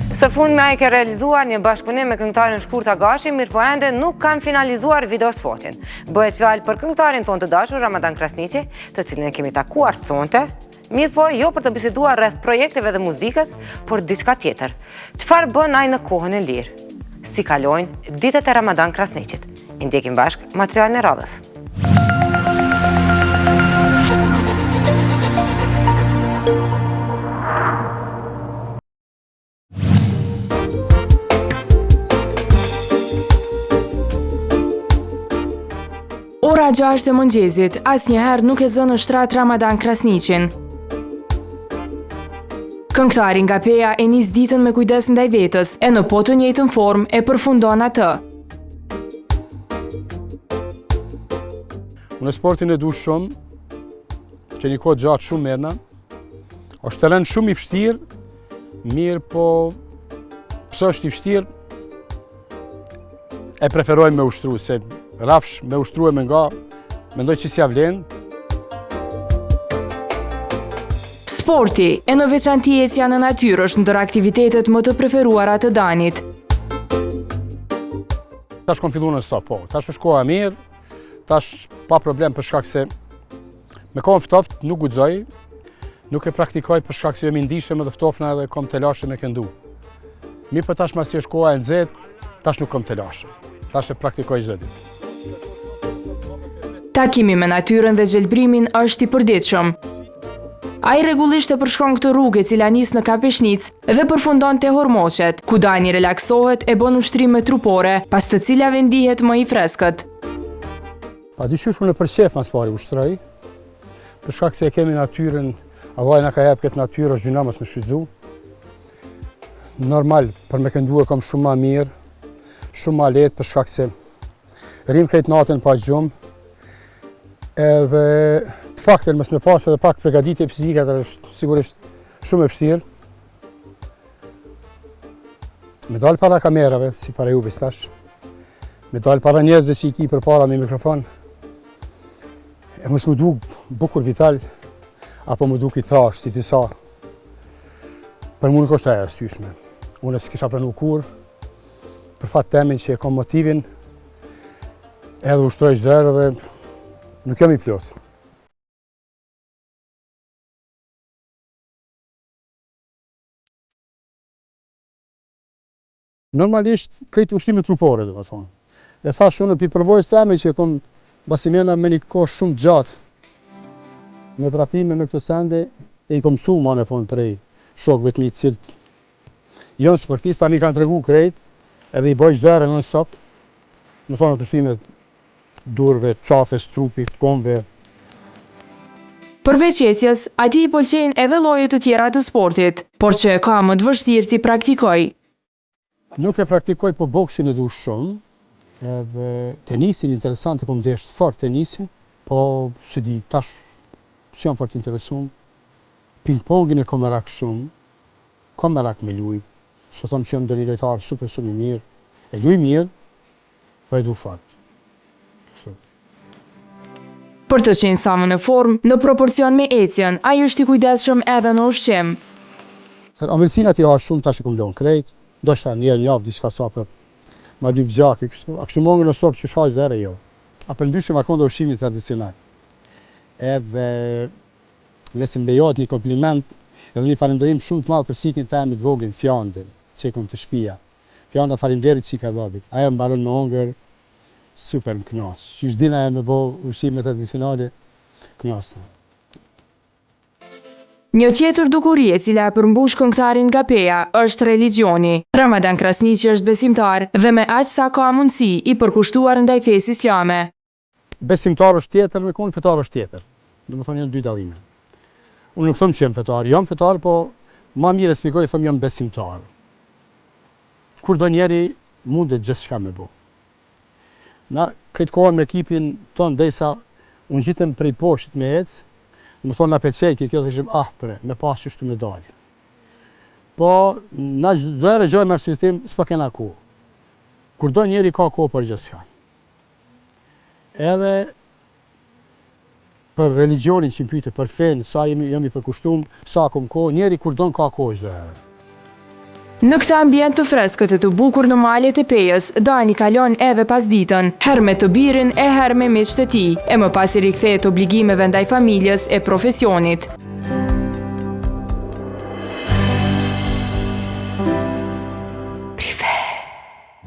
Së fundmi ai ka realizuar një bashkëpunim me këngëtarin Shkurta Gashi, mirë po ende nuk kanë finalizuar videospotin. Bëhet fjalë për këngëtarin tonë të dashur Ramadan Krasniqi, të cilin e kemi takuar sonte, mirë po jo për të biseduar rreth projekteve dhe muzikës, por diçka tjetër. Çfarë bën ai në kohën e lirë? Si kalojnë ditët e Ramadan Krasniqit? I ndjekim bashkë materialin e radhës. Ora 6 e mëngjesit, asnjëherë nuk e zë në shtrat Ramadan Krasniqin. Këngëtari nga Peja e nis ditën me kujdes ndaj vetës e në po të njëjtën formë e përfundon atë. Unë sportin e du shumë, që një kohë gjatë shumë merna, është të rënë shumë i vështirë, mirë po pësë është i vështirë, e preferojnë me ushtru, se rafsh me ushtru e me nga, mendoj që si avlen. Sporti e në veçanti ecja në natyrë është ndër aktivitetet më të preferuara të Danit. Tash kom fillu në stop, po, tash është koha mirë, tash pa problem për shkak se me kohën ftoft nuk guxoj, nuk e praktikoj për shkak se jemi ndishëm edhe ftofna edhe kom të lashëm me këndu. Mirë për tash masi është koha e nxehtë, tash nuk kom të lashëm, tash e praktikoj çdo ditë. Takimi me natyrën dhe gjelbrimin është i përditshëm. Ai rregullisht e përshkon këtë rrugë e cila nis në Kapeshnicë dhe përfundon te Hormoqet, ku Dani relaksohet e bën ushtrime trupore, pas të cilave ndihet më i freskët. Padyshim unë për shef mas pari ushtroj, për shkak se e kemi natyrën, Allah na ka jep këtë natyrë, është gjuna mos me shfrytzu. Normal, për me këndu e kom shumë ma mirë, shumë ma lehtë për shkak se rrim krejt natën pa gjumë, edhe të faktin mos me pas edhe pak përgatitje fizike, atë është sigurisht shumë e vështirë. Me dalë para kamerave, si para juve stash, me dalë para njerëzve që i ki për para me mikrofon, e mos më duk bukur vital, apo më duk i trash, si ti sa. Për mu nuk është e arsyeshme. Unë s'kisha pranu kur, për fat temin që e kom motivin, edhe ushtroj çdo herë dhe nuk jam i plot. Normalisht krejt ushtime trupore, do të thonë. E thash unë për përvojës teme që e kom basimena me një kohë shumë gjatë, me vrapime me këto sende, e i kom mësu ma në fond prej shokëve të mi cilët janë sportistë, tani kanë tregu krejt, edhe i bëj çdo herë non stop, në thonë të ushtime durve, qafes, trupit, komve. Përveç ecjes, atij i pëlqejnë edhe lloje të tjera të sportit, por që e ka më të vështirë t'i praktikoj. Nuk e praktikoj, po boksin e du shumë, edhe tenisin interesant, e po më desh fort tenisin, po se di tash s'jam fort interesum. Ping-pongin e kom merak shumë, kom merak me luj, s'po thonë që jam ndër një lojtar super shumë i mirë, e luj mirë, po e du fort. Për të qenë sa më në formë, në proporcion me ecjen, ai është i kujdesshëm edhe në ushqim. Ambëlsinat i ha shumë, tash e kom lënë krejt, ndoshta një herë në javë diçka sa për ma lyp gjaki kështu. A kështu mongë në stop që shaj zere jo. A për ndryshim akon dhe ushqimi tradicional. Edhe lesim lejohet një kompliment, edhe një falenderim shumë të madh për sikën teme të vogël, fjandën, që e kom të shtëpia. Fjanda falenderit që i ka babit. Ajo mbaron me hongër, super më kënaq. Qysh dina e me bo ushqime tradicionale, kënaqna. Një tjetër dukuri e cila e përmbush këngëtarin nga Peja është religioni. Ramadan Krasniqi është besimtar dhe me aq sa ka mundësi i përkushtuar ndaj fesë islame. Besimtar është tjetër, me konë fetar është tjetër. Do më thonë janë dy dallime. Unë nuk them që jam fetar, po ma mirë e spjegoj them jam besimtar. Kur do njeri mundet gjithçka me bo. Na këtë kohën me ekipin tonë derisa unë gjitem prej poshtit me ecë, më thonë na pëlqej kjo të ishim pre, me pas qështu me dalë. Po, na çdo herë gjoj me arsyetim, s'po kena kohë. Kur do njeri ka kohë për gjithçka. Edhe për religionin që më pyete, për fenë, sa jam i përkushtuar, sa kom kohë, njeri kur don ka kohë çdo herë. Në këtë ambient të freskët e të bukur në malet e Pejës, Dani kalon edhe pas ditën, herë me të birin e herë me miqtë e tij, e më pas i rikthehet obligimeve ndaj familjes e profesionit.